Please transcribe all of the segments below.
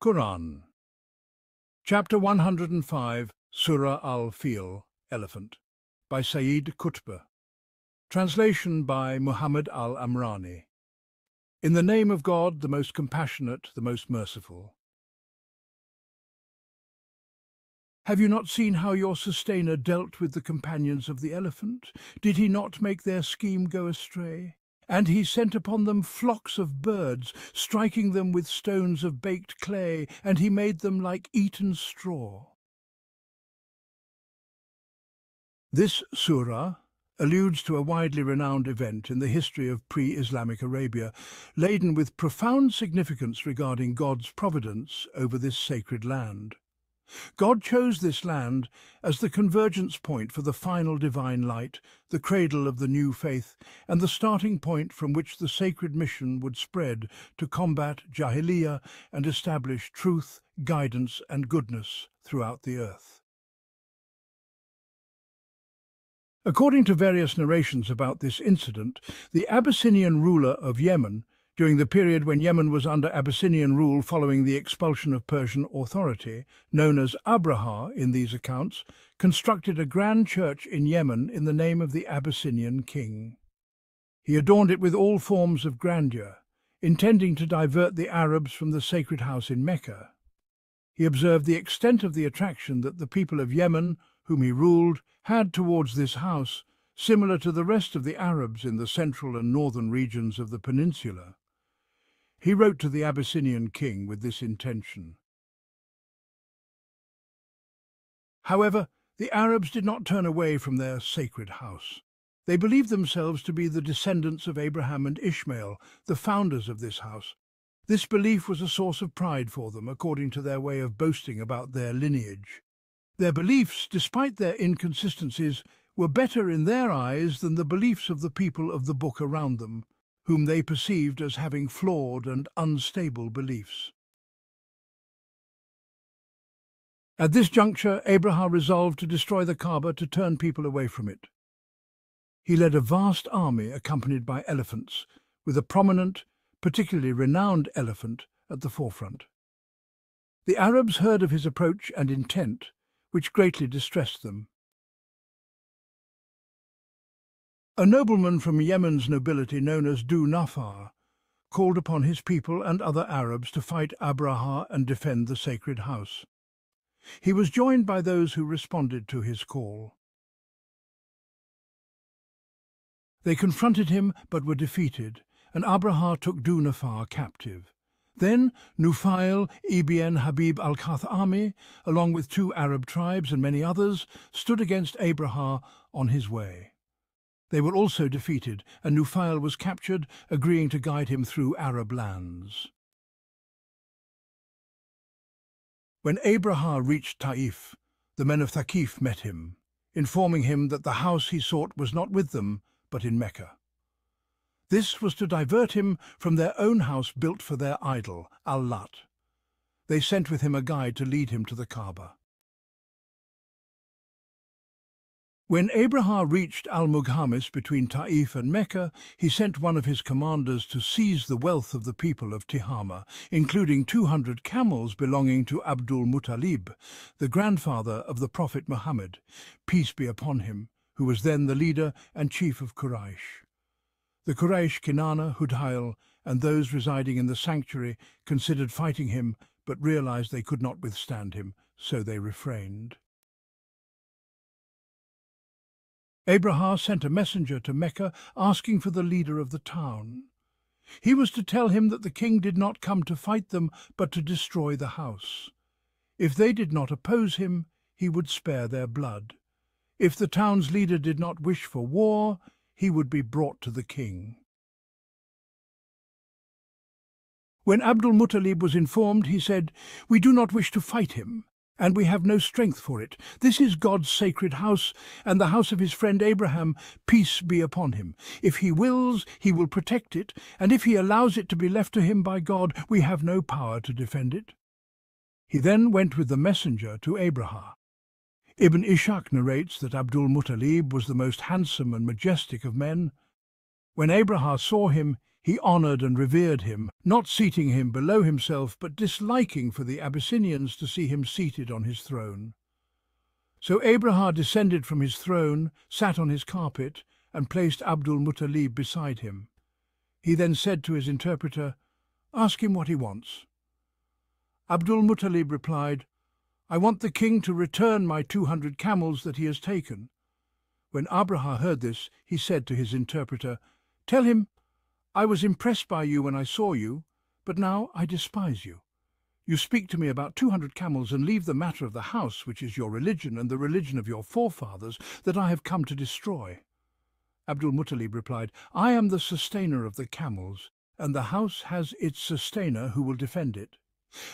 Qur'an. Chapter 105, Surah al-Fiil, Elephant, by Sayyid Qutb. Translation by Muhammad al-Amrani. In the name of God, the most compassionate, the most merciful. Have you not seen how your sustainer dealt with the companions of the elephant? Did he not make their scheme go astray? And he sent upon them flocks of birds, striking them with stones of baked clay, and he made them like eaten straw. This surah alludes to a widely renowned event in the history of pre-Islamic Arabia, laden with profound significance regarding God's providence over this sacred land. God chose this land as the convergence point for the final divine light, the cradle of the new faith, and the starting point from which the sacred mission would spread to combat Jahiliyyah and establish truth, guidance, and goodness throughout the earth. According to various narrations about this incident, the Abyssinian ruler of Yemen, during the period when Yemen was under Abyssinian rule following the expulsion of Persian authority, known as Abraha in these accounts, constructed a grand church in Yemen in the name of the Abyssinian king. He adorned it with all forms of grandeur, intending to divert the Arabs from the sacred house in Mecca. He observed the extent of the attraction that the people of Yemen, whom he ruled, had towards this house, similar to the rest of the Arabs in the central and northern regions of the peninsula. He wrote to the Abyssinian king with this intention. However, the Arabs did not turn away from their sacred house. They believed themselves to be the descendants of Abraham and Ishmael, the founders of this house. This belief was a source of pride for them, according to their way of boasting about their lineage. Their beliefs, despite their inconsistencies, were better in their eyes than the beliefs of the people of the book around them, whom they perceived as having flawed and unstable beliefs. At this juncture, Abraham resolved to destroy the Kaaba to turn people away from it. He led a vast army accompanied by elephants, with a prominent, particularly renowned elephant at the forefront. The Arabs heard of his approach and intent, which greatly distressed them. A nobleman from Yemen's nobility known as Du Nafar called upon his people and other Arabs to fight Abraha and defend the sacred house. He was joined by those who responded to his call. They confronted him but were defeated, and Abraha took Du Nafar captive. Then Nufail ibn Habib al-Qathami, along with 2 Arab tribes and many others, stood against Abraha on his way. They were also defeated, and Nufail was captured, agreeing to guide him through Arab lands. When Abraha reached Taif, the men of Thaqif met him, informing him that the house he sought was not with them, but in Mecca. This was to divert him from their own house built for their idol, Al-Lat. They sent with him a guide to lead him to the Kaaba. When Abraha reached Al-Mughmis between Taif and Mecca, he sent one of his commanders to seize the wealth of the people of Tihama, including 200 camels belonging to Abdul Muttalib, the grandfather of the Prophet Muhammad, peace be upon him, who was then the leader and chief of Quraysh. The Quraysh Kinana, Hudhail, and those residing in the sanctuary considered fighting him, but realized they could not withstand him, so they refrained. Abraha sent a messenger to Mecca asking for the leader of the town. He was to tell him that the king did not come to fight them, but to destroy the house. If they did not oppose him, he would spare their blood. If the town's leader did not wish for war, he would be brought to the king. When Abdul Muttalib was informed, he said, "We do not wish to fight him, and we have no strength for it. This is God's sacred house, and the house of his friend Abraham, peace be upon him. If he wills, he will protect it, and if he allows it to be left to him by God, we have no power to defend it." He then went with the messenger to Abraha. Ibn Ishaq narrates that Abdul Muttalib was the most handsome and majestic of men. When Abraha saw him, He honoured and revered him, not seating him below himself, but disliking for the Abyssinians to see him seated on his throne. So Abraha descended from his throne, sat on his carpet, and placed Abdul-Muttalib beside him. He then said to his interpreter, "Ask him what he wants." Abdul-Muttalib replied, "I want the king to return my 200 camels that he has taken." When Abraha heard this, he said to his interpreter, "Tell him, I was impressed by you when I saw you, but now I despise you. You speak to me about 200 camels and leave the matter of the house, which is your religion and the religion of your forefathers, that I have come to destroy." Abdul-Muttalib replied, "I am the sustainer of the camels, and the house has its sustainer who will defend it."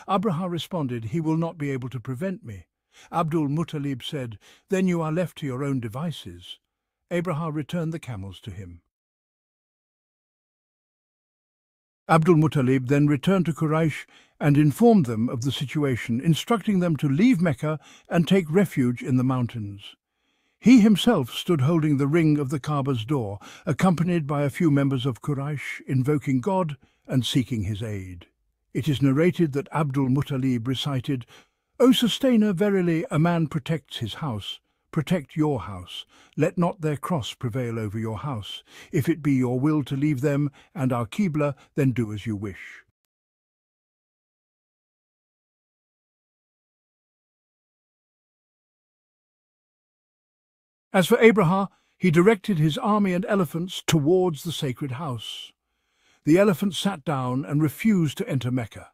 Abraha responded, "He will not be able to prevent me." Abdul-Muttalib said, "Then you are left to your own devices." Abraha returned the camels to him. Abdul-Muttalib then returned to Quraysh and informed them of the situation, instructing them to leave Mecca and take refuge in the mountains. He himself stood holding the ring of the Kaaba's door, accompanied by a few members of Quraysh, invoking God and seeking his aid. It is narrated that Abdul-Muttalib recited, "O Sustainer, verily a man protects his house. Protect your house. Let not their cross prevail over your house. If it be your will to leave them and our Qibla, then do as you wish." As for Abraha, he directed his army and elephants towards the sacred house. The elephants sat down and refused to enter Mecca.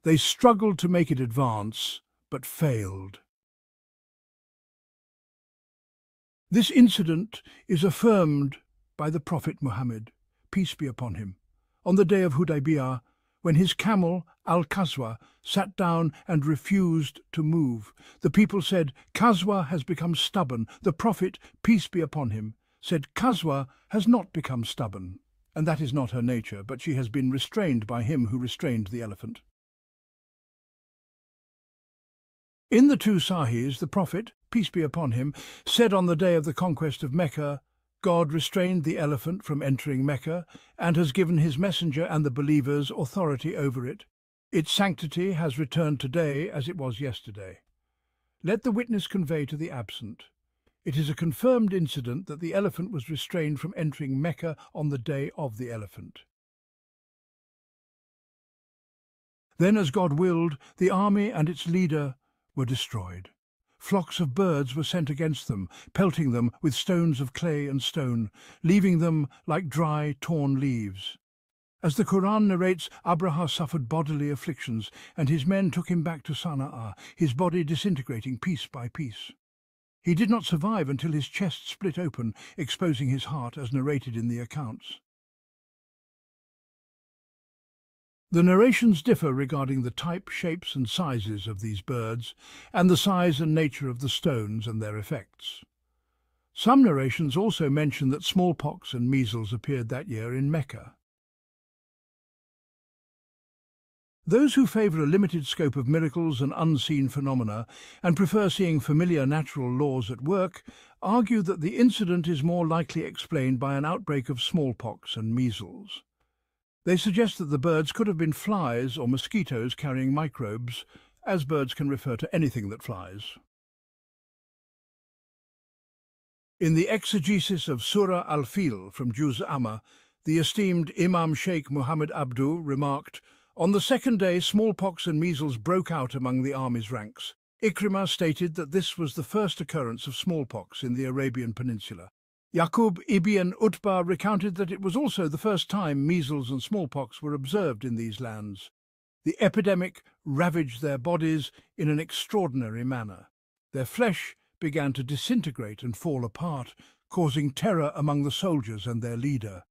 They struggled to make it advance, but failed. This incident is affirmed by the Prophet Muhammad, peace be upon him, on the day of Hudaybiyah, when his camel, Al-Qaswa, sat down and refused to move. The people said, "Qaswa has become stubborn." The Prophet, peace be upon him, said, "Qaswa has not become stubborn, and that is not her nature, but she has been restrained by him who restrained the elephant." In the two Sahihs, the Prophet, peace be upon him, said on the day of the conquest of Mecca, "God restrained the elephant from entering Mecca and has given his messenger and the believers authority over it. Its sanctity has returned today as it was yesterday. Let the witness convey to the absent. It is a confirmed incident that the elephant was restrained from entering Mecca on the day of the elephant. Then, as God willed, the army and its leader were destroyed. Flocks of birds were sent against them, pelting them with stones of clay and stone, leaving them like dry, torn leaves. As the Qur'an narrates, Abraha suffered bodily afflictions, and his men took him back to Sana'a, his body disintegrating piece by piece. He did not survive until his chest split open, exposing his heart, as narrated in the accounts. The narrations differ regarding the type, shapes and sizes of these birds, and the size and nature of the stones and their effects. Some narrations also mention that smallpox and measles appeared that year in Mecca. Those who favour a limited scope of miracles and unseen phenomena, and prefer seeing familiar natural laws at work, argue that the incident is more likely explained by an outbreak of smallpox and measles. They suggest that the birds could have been flies or mosquitoes carrying microbes, as birds can refer to anything that flies. In the exegesis of Surah al-Fiil from Juz Amma, the esteemed Imam Sheikh Muhammad Abdu remarked, "On the second day, smallpox and measles broke out among the army's ranks. Ikrimah stated that this was the first occurrence of smallpox in the Arabian Peninsula. Yaqub ibn Utbah recounted that it was also the first time measles and smallpox were observed in these lands. The epidemic ravaged their bodies in an extraordinary manner. Their flesh began to disintegrate and fall apart, causing terror among the soldiers and their leader.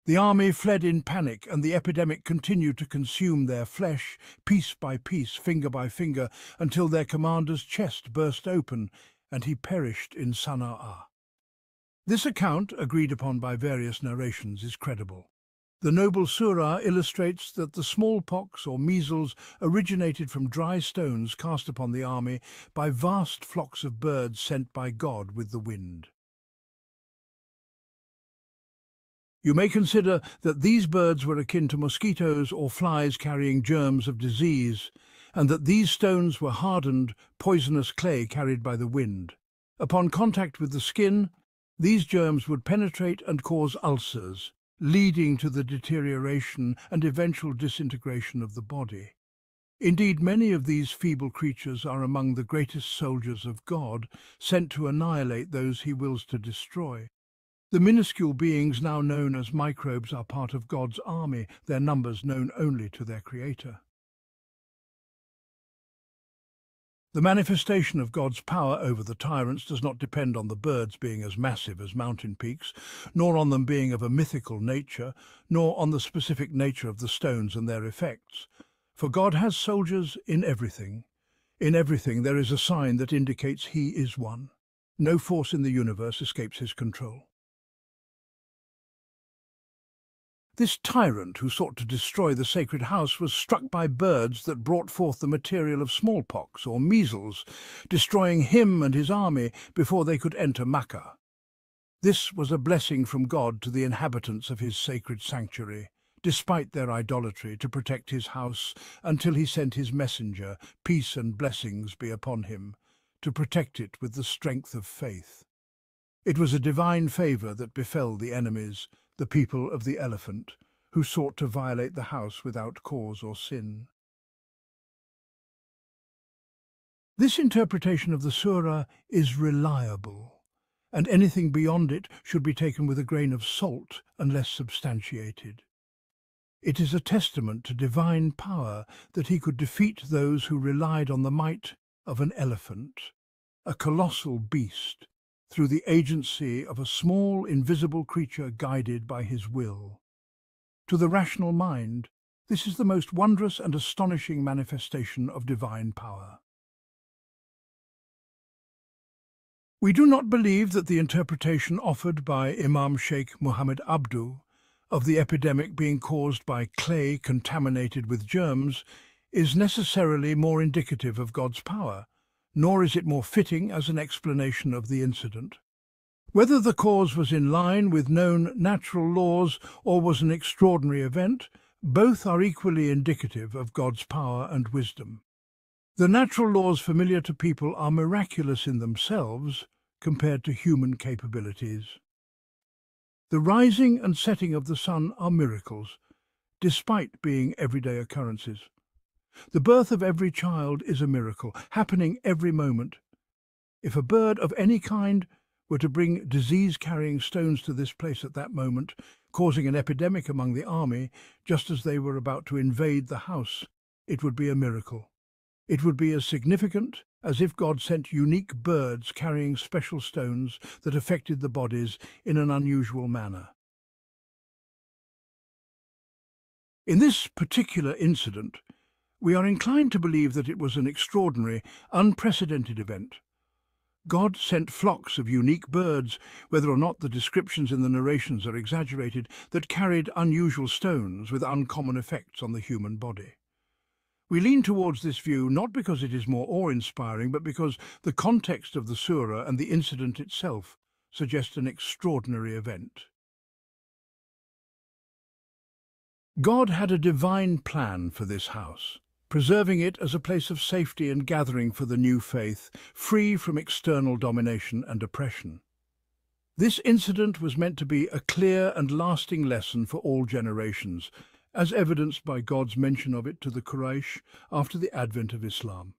The army fled in panic, and the epidemic continued to consume their flesh, piece by piece, finger by finger, until their commander's chest burst open, and he perished in Sana'a." This account, agreed upon by various narrations, is credible. The noble surah illustrates that the smallpox or measles originated from dry stones cast upon the army by vast flocks of birds sent by God with the wind. You may consider that these birds were akin to mosquitoes or flies carrying germs of disease, and that these stones were hardened, poisonous clay carried by the wind. Upon contact with the skin, these germs would penetrate and cause ulcers, leading to the deterioration and eventual disintegration of the body. Indeed, many of these feeble creatures are among the greatest soldiers of God, sent to annihilate those he wills to destroy. The minuscule beings now known as microbes are part of God's army, their numbers known only to their Creator. The manifestation of God's power over the tyrants does not depend on the birds being as massive as mountain peaks, nor on them being of a mythical nature, nor on the specific nature of the stones and their effects. For God has soldiers in everything. In everything there is a sign that indicates He is one. No force in the universe escapes His control. This tyrant who sought to destroy the sacred house was struck by birds that brought forth the material of smallpox or measles, destroying him and his army before they could enter Makkah. This was a blessing from God to the inhabitants of His sacred sanctuary, despite their idolatry, to protect His house until He sent His messenger, peace and blessings be upon him, to protect it with the strength of faith. It was a divine favour that befell the enemies, the people of the elephant, who sought to violate the house without cause or sin. This interpretation of the Surah is reliable, and anything beyond it should be taken with a grain of salt unless substantiated. It is a testament to divine power that He could defeat those who relied on the might of an elephant, a colossal beast, through the agency of a small, invisible creature guided by His will. To the rational mind, this is the most wondrous and astonishing manifestation of divine power. We do not believe that the interpretation offered by Imam Sheikh Muhammad Abdu of the epidemic being caused by clay contaminated with germs is necessarily more indicative of God's power, nor is it more fitting as an explanation of the incident. Whether the cause was in line with known natural laws or was an extraordinary event, both are equally indicative of God's power and wisdom. The natural laws familiar to people are miraculous in themselves compared to human capabilities. The rising and setting of the sun are miracles, despite being everyday occurrences. The birth of every child is a miracle, happening every moment. If a bird of any kind were to bring disease-carrying stones to this place at that moment, causing an epidemic among the army, just as they were about to invade the house, it would be a miracle. It would be as significant as if God sent unique birds carrying special stones that affected the bodies in an unusual manner. In this particular incident, we are inclined to believe that it was an extraordinary, unprecedented event. God sent flocks of unique birds, whether or not the descriptions in the narrations are exaggerated, that carried unusual stones with uncommon effects on the human body. We lean towards this view not because it is more awe-inspiring, but because the context of the surah and the incident itself suggest an extraordinary event. God had a divine plan for this house, preserving it as a place of safety and gathering for the new faith, free from external domination and oppression. This incident was meant to be a clear and lasting lesson for all generations, as evidenced by God's mention of it to the Quraysh after the advent of Islam.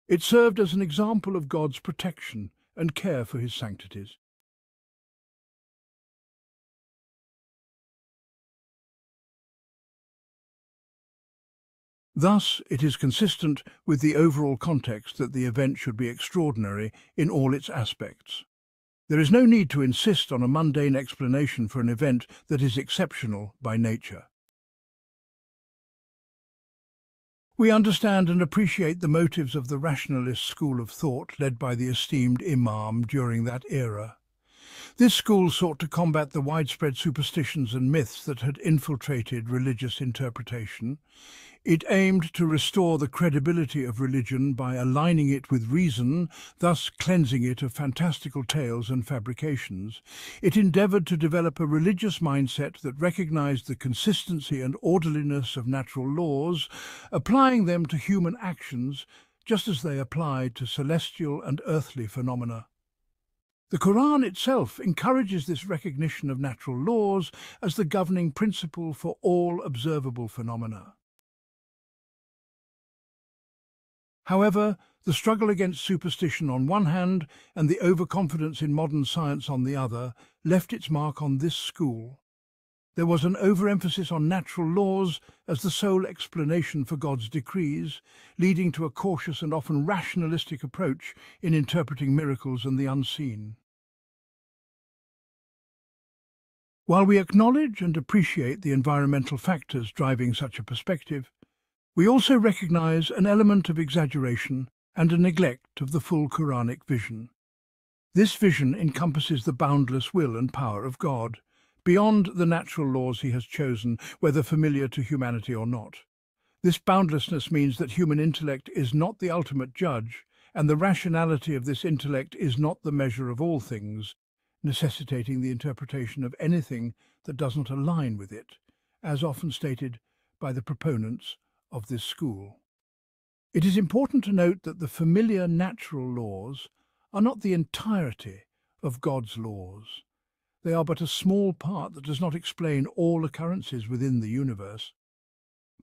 It served as an example of God's protection and care for His sanctities. Thus, it is consistent with the overall context that the event should be extraordinary in all its aspects. There is no need to insist on a mundane explanation for an event that is exceptional by nature. We understand and appreciate the motives of the rationalist school of thought led by the esteemed Imam during that era. This school sought to combat the widespread superstitions and myths that had infiltrated religious interpretation. It aimed to restore the credibility of religion by aligning it with reason, thus cleansing it of fantastical tales and fabrications. It endeavored to develop a religious mindset that recognized the consistency and orderliness of natural laws, applying them to human actions just as they applied to celestial and earthly phenomena. The Qur'an itself encourages this recognition of natural laws as the governing principle for all observable phenomena. However, the struggle against superstition on one hand and the overconfidence in modern science on the other left its mark on this school. There was an overemphasis on natural laws as the sole explanation for God's decrees, leading to a cautious and often rationalistic approach in interpreting miracles and the unseen. While we acknowledge and appreciate the environmental factors driving such a perspective, we also recognize an element of exaggeration and a neglect of the full Quranic vision. This vision encompasses the boundless will and power of God, beyond the natural laws he has chosen, whether familiar to humanity or not. This boundlessness means that human intellect is not the ultimate judge, and the rationality of this intellect is not the measure of all things, necessitating the interpretation of anything that does not align with it, as often stated by the proponents of this school. It is important to note that the familiar natural laws are not the entirety of God's laws. They are but a small part that does not explain all occurrences within the universe.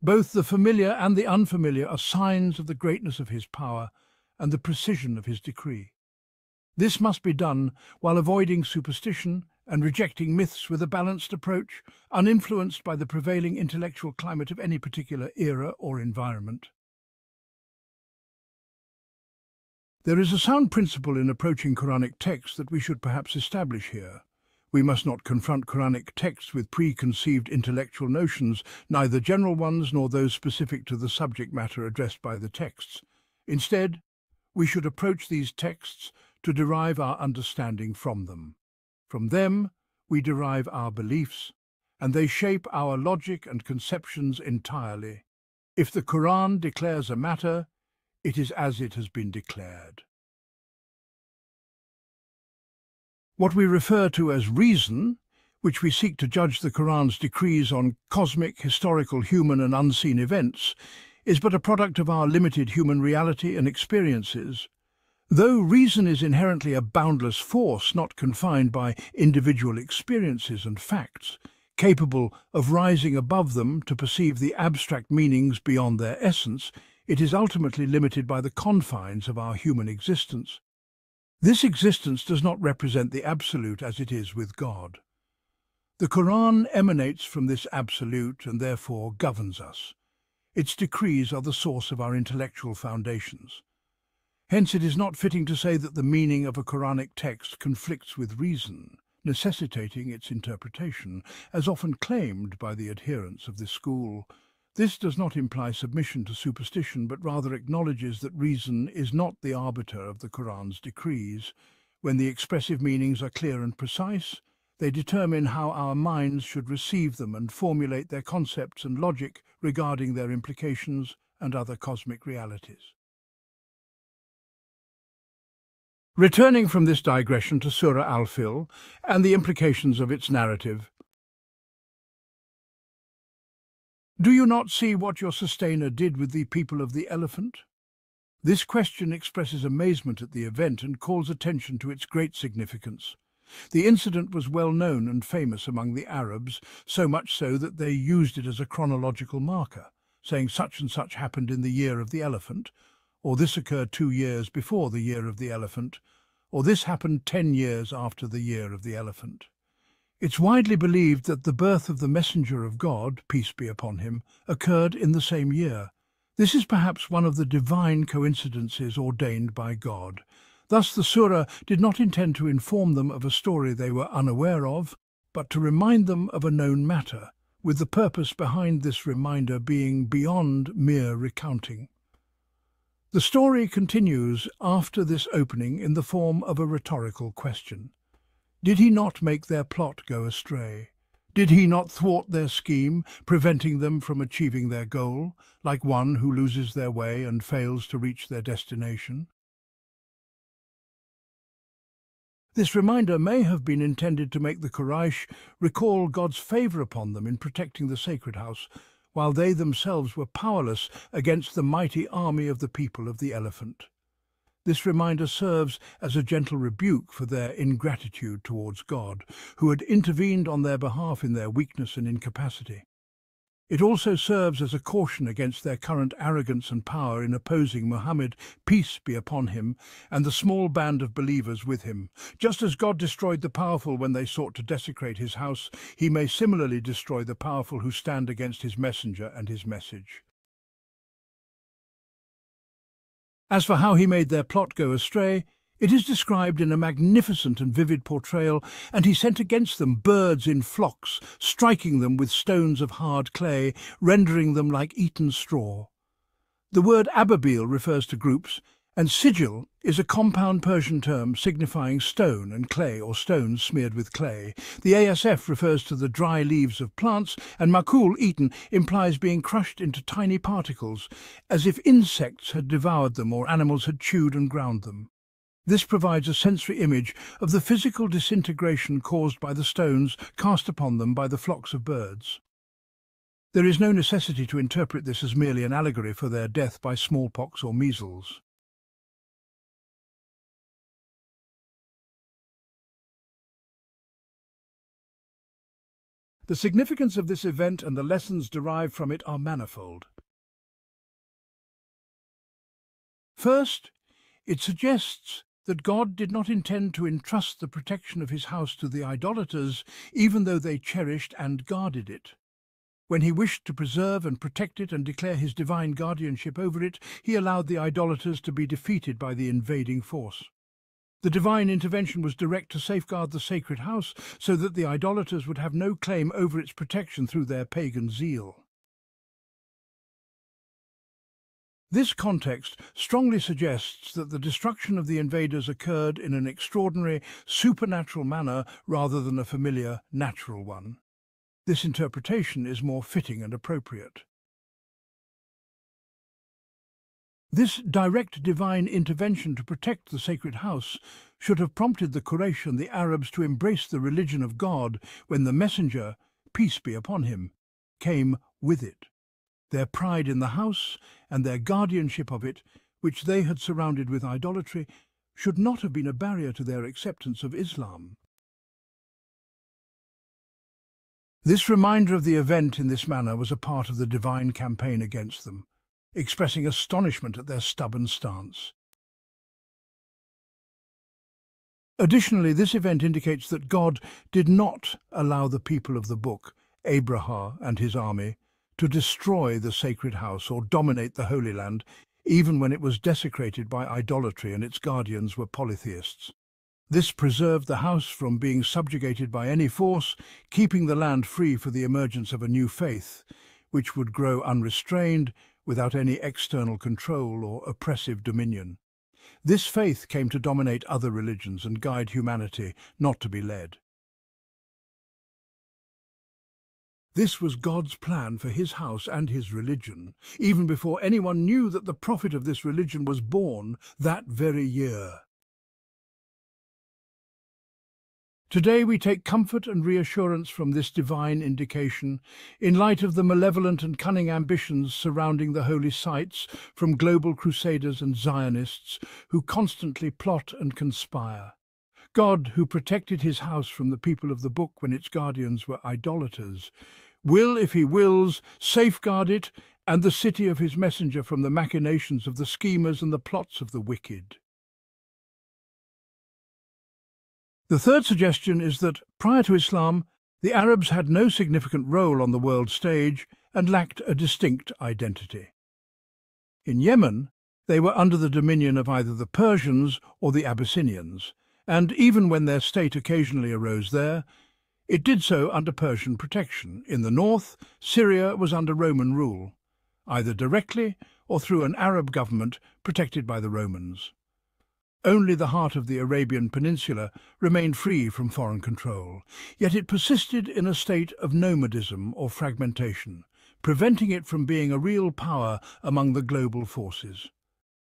Both the familiar and the unfamiliar are signs of the greatness of his power and the precision of his decree. This must be done while avoiding superstition and rejecting myths with a balanced approach, uninfluenced by the prevailing intellectual climate of any particular era or environment. There is a sound principle in approaching Quranic texts that we should perhaps establish here. We must not confront Quranic texts with preconceived intellectual notions, neither general ones nor those specific to the subject matter addressed by the texts. Instead, we should approach these texts to derive our understanding from them. From them, we derive our beliefs, and they shape our logic and conceptions entirely. If the Qur'an declares a matter, it is as it has been declared. What we refer to as reason, which we seek to judge the Qur'an's decrees on cosmic, historical, human and unseen events, is but a product of our limited human reality and experiences. Though reason is inherently a boundless force not confined by individual experiences and facts, capable of rising above them to perceive the abstract meanings beyond their essence, it is ultimately limited by the confines of our human existence. This existence does not represent the absolute as it is with God. The Qur'an emanates from this absolute and therefore governs us. Its decrees are the source of our intellectual foundations. Hence, it is not fitting to say that the meaning of a Quranic text conflicts with reason, necessitating its interpretation, as often claimed by the adherents of this school. This does not imply submission to superstition, but rather acknowledges that reason is not the arbiter of the Qur'an's decrees. When the expressive meanings are clear and precise, they determine how our minds should receive them and formulate their concepts and logic regarding their implications and other cosmic realities. Returning from this digression to Surah al-Fiil and the implications of its narrative, do you not see what your sustainer did with the people of the elephant? This question expresses amazement at the event and calls attention to its great significance. The incident was well known and famous among the Arabs, so much so that they used it as a chronological marker, saying such and such happened in the year of the elephant, or this occurred 2 years before the year of the elephant, or this happened 10 years after the year of the elephant. It's widely believed that the birth of the messenger of God, peace be upon him, occurred in the same year. This is perhaps one of the divine coincidences ordained by God. Thus the surah did not intend to inform them of a story they were unaware of, but to remind them of a known matter, with the purpose behind this reminder being beyond mere recounting. The story continues after this opening in the form of a rhetorical question. Did he not make their plot go astray? Did he not thwart their scheme, preventing them from achieving their goal, like one who loses their way and fails to reach their destination? This reminder may have been intended to make the Quraysh recall God's favour upon them in protecting the sacred house, while they themselves were powerless against the mighty army of the people of the elephant. This reminder serves as a gentle rebuke for their ingratitude towards God, who had intervened on their behalf in their weakness and incapacity. It also serves as a caution against their current arrogance and power in opposing Muhammad, peace be upon him, and the small band of believers with him. Just as God destroyed the powerful when they sought to desecrate his house, he may similarly destroy the powerful who stand against his messenger and his message. As for how he made their plot go astray, it is described in a magnificent and vivid portrayal, and he sent against them birds in flocks, striking them with stones of hard clay, rendering them like eaten straw. The word ababil refers to groups, and sigil is a compound Persian term signifying stone and clay or stones smeared with clay. The ASF refers to the dry leaves of plants, and makul, eaten, implies being crushed into tiny particles, as if insects had devoured them or animals had chewed and ground them. This provides a sensory image of the physical disintegration caused by the stones cast upon them by the flocks of birds. There is no necessity to interpret this as merely an allegory for their death by smallpox or measles. The significance of this event and the lessons derived from it are manifold. First, it suggests that God did not intend to entrust the protection of his house to the idolaters, even though they cherished and guarded it. When he wished to preserve and protect it and declare his divine guardianship over it, he allowed the idolaters to be defeated by the invading force. The divine intervention was direct to safeguard the sacred house so that the idolaters would have no claim over its protection through their pagan zeal. This context strongly suggests that the destruction of the invaders occurred in an extraordinary, supernatural manner rather than a familiar, natural one. This interpretation is more fitting and appropriate. This direct divine intervention to protect the sacred house should have prompted the Quraysh and the Arabs to embrace the religion of God when the messenger, peace be upon him, came with it. Their pride in the house and their guardianship of it, which they had surrounded with idolatry, should not have been a barrier to their acceptance of Islam. This reminder of the event in this manner was a part of the divine campaign against them, expressing astonishment at their stubborn stance. Additionally, this event indicates that God did not allow the people of the book, Abraham and his army, to destroy the sacred house or dominate the Holy Land, even when it was desecrated by idolatry and its guardians were polytheists. This preserved the house from being subjugated by any force, keeping the land free for the emergence of a new faith, which would grow unrestrained without any external control or oppressive dominion. This faith came to dominate other religions and guide humanity, not to be led. This was God's plan for his house and his religion, even before anyone knew that the prophet of this religion was born that very year. Today we take comfort and reassurance from this divine indication, in light of the malevolent and cunning ambitions surrounding the holy sites from global crusaders and Zionists who constantly plot and conspire. God, who protected his house from the people of the book when its guardians were idolaters, will, if he wills, safeguard it and the city of his messenger from the machinations of the schemers and the plots of the wicked. The third suggestion is that, prior to Islam, the Arabs had no significant role on the world stage and lacked a distinct identity. In Yemen, they were under the dominion of either the Persians or the Abyssinians, and even when their state occasionally arose there, it did so under Persian protection. In the north, Syria was under Roman rule, either directly or through an Arab government protected by the Romans. Only the heart of the Arabian Peninsula remained free from foreign control, yet it persisted in a state of nomadism or fragmentation, preventing it from being a real power among the global forces.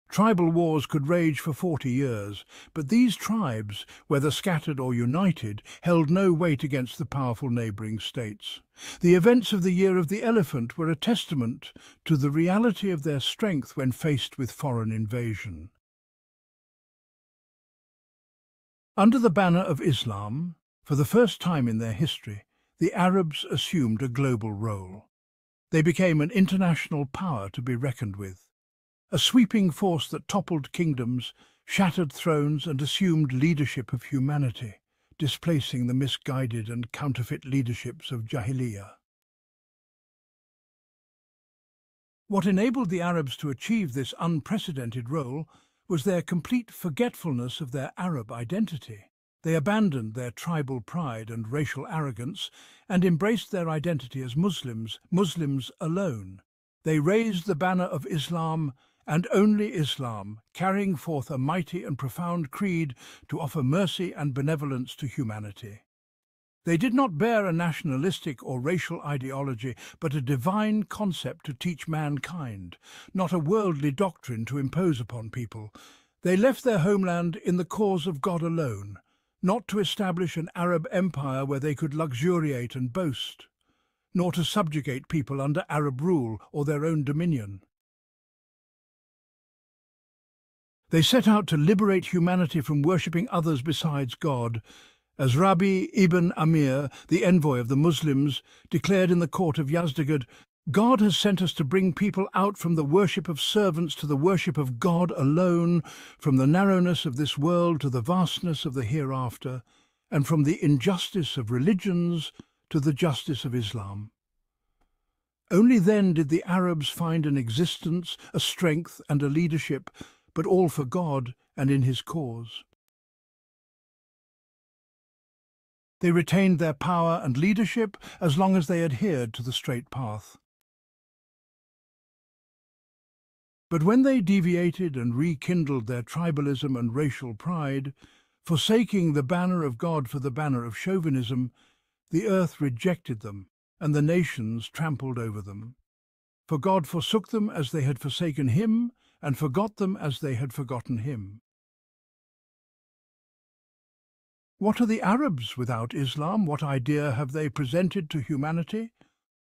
Tribal wars could rage for 40 years, but these tribes, whether scattered or united, held no weight against the powerful neighbouring states. The events of the Year of the Elephant were a testament to the reality of their strength when faced with foreign invasion. Under the banner of Islam, for the first time in their history, the Arabs assumed a global role. They became an international power to be reckoned with, a sweeping force that toppled kingdoms, shattered thrones and assumed leadership of humanity, displacing the misguided and counterfeit leaderships of Jahiliyyah. What enabled the Arabs to achieve this unprecedented role was their complete forgetfulness of their Arab identity. They abandoned their tribal pride and racial arrogance and embraced their identity as Muslims, Muslims alone. They raised the banner of Islam and only Islam, carrying forth a mighty and profound creed to offer mercy and benevolence to humanity. They did not bear a nationalistic or racial ideology, but a divine concept to teach mankind, not a worldly doctrine to impose upon people. They left their homeland in the cause of God alone, not to establish an Arab empire where they could luxuriate and boast, nor to subjugate people under Arab rule or their own dominion. They set out to liberate humanity from worshipping others besides God. As Rabi ibn Amir, the envoy of the Muslims, declared in the court of Yazdegerd, God has sent us to bring people out from the worship of servants to the worship of God alone, from the narrowness of this world to the vastness of the hereafter, and from the injustice of religions to the justice of Islam. Only then did the Arabs find an existence, a strength and a leadership, but all for God and in his cause. They retained their power and leadership as long as they adhered to the straight path. But when they deviated and rekindled their tribalism and racial pride, forsaking the banner of God for the banner of chauvinism, the earth rejected them, and the nations trampled over them. For God forsook them as they had forsaken him, and forgot them as they had forgotten him. What are the Arabs without Islam? What idea have they presented to humanity?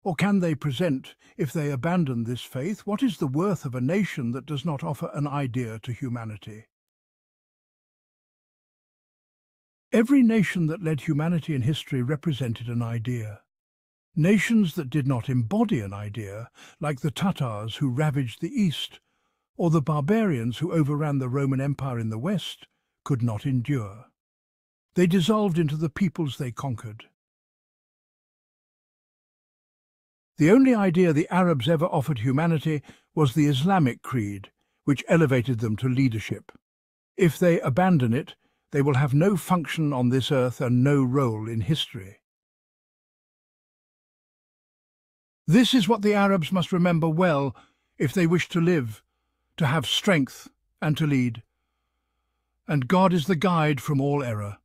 Or can they present, if they abandon this faith? What is the worth of a nation that does not offer an idea to humanity? Every nation that led humanity in history represented an idea. Nations that did not embody an idea, like the Tatars who ravaged the East, or the barbarians who overran the Roman Empire in the West, could not endure. They dissolved into the peoples they conquered. The only idea the Arabs ever offered humanity was the Islamic creed, which elevated them to leadership. If they abandon it, they will have no function on this earth and no role in history. This is what the Arabs must remember well if they wish to live, to have strength and to lead. And God is the guide from all error.